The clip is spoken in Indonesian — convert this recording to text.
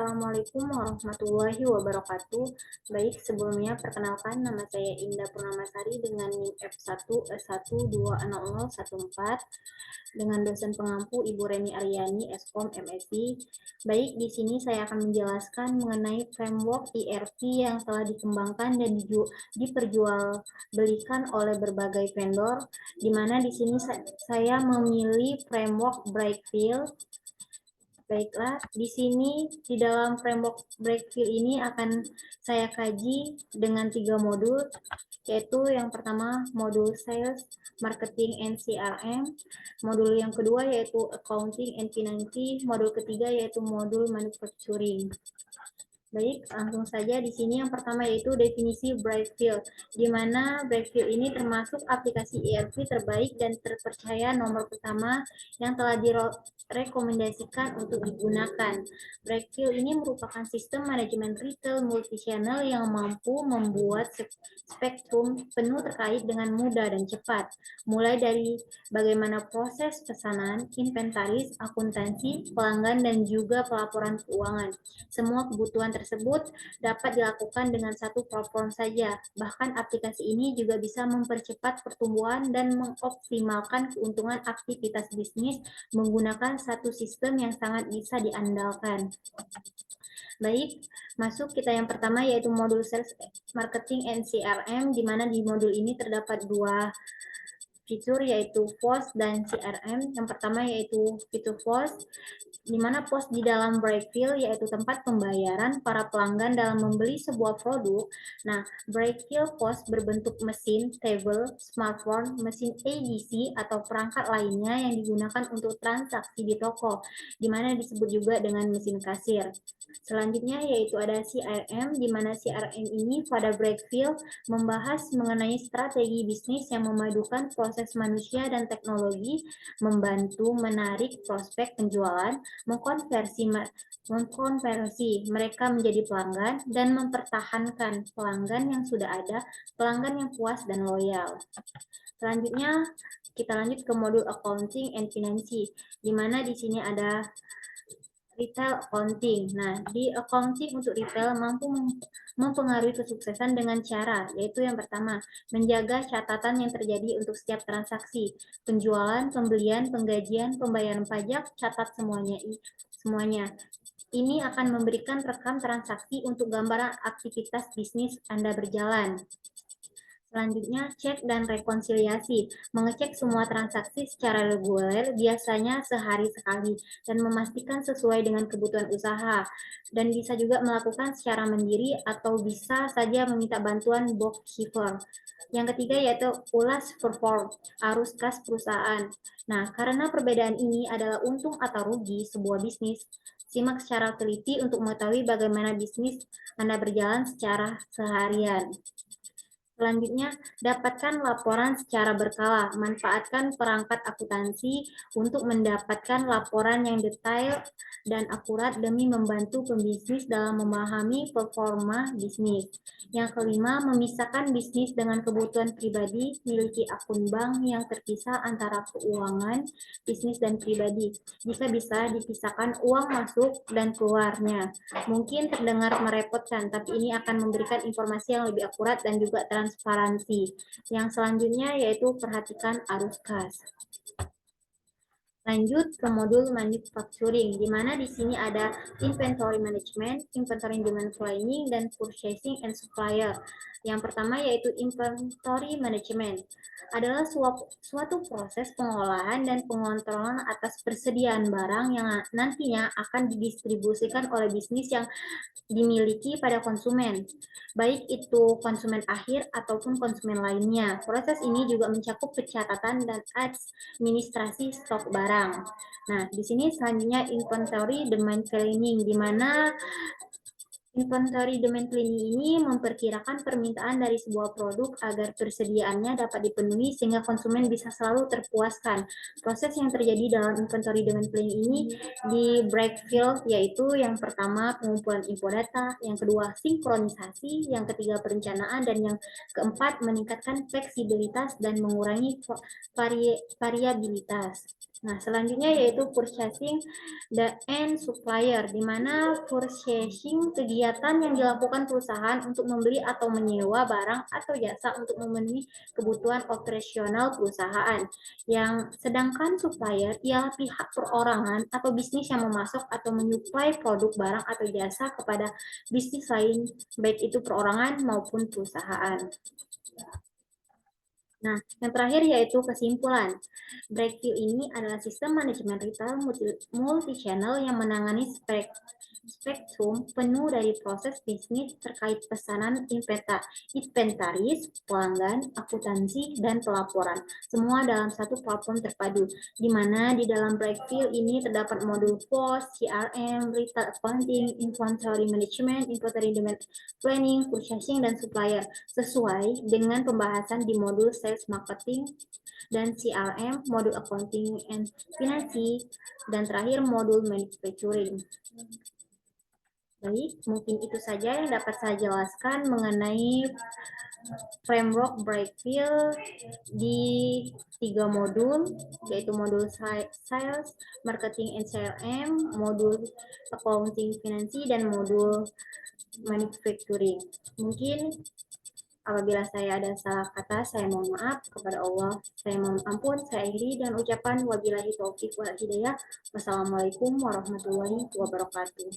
Assalamualaikum warahmatullahi wabarakatuh. Baik, sebelumnya perkenalkan nama saya Indah Purnamasari dengan NIM F1E1200014 dengan dosen pengampu Ibu Reni Aryani, Eskom MSI. Baik, di sini saya akan menjelaskan mengenai framework ERP yang telah dikembangkan dan diperjualbelikan oleh berbagai vendor, di mana di sini saya memilih framework Brightfield. Baiklah, di sini di dalam framework Brightfield ini akan saya kaji dengan 3 modul, yaitu yang pertama modul Sales, Marketing, and CRM, modul yang kedua yaitu Accounting and Finance, modul ketiga yaitu modul Manufacturing. Baik, langsung saja di sini yang pertama yaitu definisi Brightfield, di mana Brightfield ini termasuk aplikasi ERP terbaik dan terpercaya nomor pertama yang telah direkomendasikan untuk digunakan. Brightfield ini merupakan sistem manajemen retail multi-channel yang mampu membuat spektrum penuh terkait dengan mudah dan cepat, mulai dari bagaimana proses pesanan, inventaris, akuntansi, pelanggan, dan juga pelaporan keuangan. Semua kebutuhan tersebut dapat dilakukan dengan satu platform saja. Bahkan aplikasi ini juga bisa mempercepat pertumbuhan dan mengoptimalkan keuntungan aktivitas bisnis menggunakan satu sistem yang sangat bisa diandalkan. Baik, masuk kita yang pertama yaitu modul Sales, Marketing, and CRM, di mana di modul ini terdapat dua fitur yaitu POS dan CRM. Yang pertama yaitu fitur POS, di mana POS di dalam Brightfield yaitu tempat pembayaran para pelanggan dalam membeli sebuah produk. Nah, Brightfield POS berbentuk mesin, tabel, smartphone, mesin ADC atau perangkat lainnya yang digunakan untuk transaksi di toko, di mana disebut juga dengan mesin kasir. Selanjutnya yaitu ada CRM, di mana CRM ini pada Brightfield membahas mengenai strategi bisnis yang memadukan proses manusia dan teknologi, membantu menarik prospek penjualan, mengkonversi mereka menjadi pelanggan, dan mempertahankan pelanggan yang sudah ada, pelanggan yang puas dan loyal. Selanjutnya kita lanjut ke modul Accounting and Finance, di mana di sini ada retail accounting. Nah, di accounting untuk retail mampu mempengaruhi kesuksesan dengan cara, yaitu yang pertama, menjaga catatan yang terjadi untuk setiap transaksi, penjualan, pembelian, penggajian, pembayaran pajak, catat semuanya. Ini akan memberikan rekam transaksi untuk gambaran aktivitas bisnis Anda berjalan. Selanjutnya, cek dan rekonsiliasi. Mengecek semua transaksi secara reguler, biasanya sehari sekali, dan memastikan sesuai dengan kebutuhan usaha. Dan bisa juga melakukan secara mandiri atau bisa saja meminta bantuan bookkeeper. Yang ketiga yaitu ulas perform, arus kas perusahaan. Nah, karena perbedaan ini adalah untung atau rugi sebuah bisnis, simak secara teliti untuk mengetahui bagaimana bisnis Anda berjalan secara seharian. Selanjutnya, dapatkan laporan secara berkala. Manfaatkan perangkat akuntansi untuk mendapatkan laporan yang detail dan akurat demi membantu pembisnis dalam memahami performa bisnis. Yang kelima, memisahkan bisnis dengan kebutuhan pribadi, miliki akun bank yang terpisah antara keuangan, bisnis, dan pribadi. Jika bisa, dipisahkan uang masuk dan keluarnya. Mungkin terdengar merepotkan, tapi ini akan memberikan informasi yang lebih akurat dan juga transparansi. Yang selanjutnya yaitu perhatikan arus kas. Lanjut ke modul manufacturing, di mana di sini ada inventory management, inventory demand planning, dan purchasing and supplier. Yang pertama yaitu inventory management, adalah suatu proses pengolahan dan pengontrolan atas persediaan barang yang nantinya akan didistribusikan oleh bisnis yang dimiliki pada konsumen, baik itu konsumen akhir ataupun konsumen lainnya. Proses ini juga mencakup pencatatan dan administrasi stok barang. Nah, di sini selanjutnya inventory demand planning, di mana inventory demand planning ini memperkirakan permintaan dari sebuah produk agar persediaannya dapat dipenuhi sehingga konsumen bisa selalu terpuaskan. Proses yang terjadi dalam inventory demand planning ini di Brightfield yaitu yang pertama pengumpulan info data, yang kedua sinkronisasi, yang ketiga perencanaan, dan yang keempat meningkatkan fleksibilitas dan mengurangi variabilitas. Nah, selanjutnya yaitu purchasing the end supplier, di mana purchasing kegiatan yang dilakukan perusahaan untuk membeli atau menyewa barang atau jasa untuk memenuhi kebutuhan operasional perusahaan. Yang sedangkan supplier ialah pihak perorangan atau bisnis yang memasok atau menyuplai produk barang atau jasa kepada bisnis lain, baik itu perorangan maupun perusahaan. Nah, yang terakhir yaitu kesimpulan. Brightfield ini adalah sistem manajemen retail multi-channel yang menangani spektrum penuh dari proses bisnis terkait pesanan inventaris, pelanggan, akuntansi, dan pelaporan. Semua dalam satu platform terpadu, di mana di dalam Brightfield ini terdapat modul POS, CRM, retail accounting, inventory management, inventory demand planning, purchasing, dan supplier, sesuai dengan pembahasan di modul sales marketing dan CRM, modul accounting and finance, dan terakhir modul manufacturing. Baik, mungkin itu saja yang dapat saya jelaskan mengenai framework Brightfield di 3 modul, yaitu modul sales, marketing and CRM, modul accounting finance, dan modul manufacturing. Mungkin apabila saya ada salah kata, saya mohon maaf kepada Allah. Saya mohon ampun, saya akhiri dengan ucapan wabillahi taufiq wal hidayah. Wassalamualaikum warahmatullahi wabarakatuh.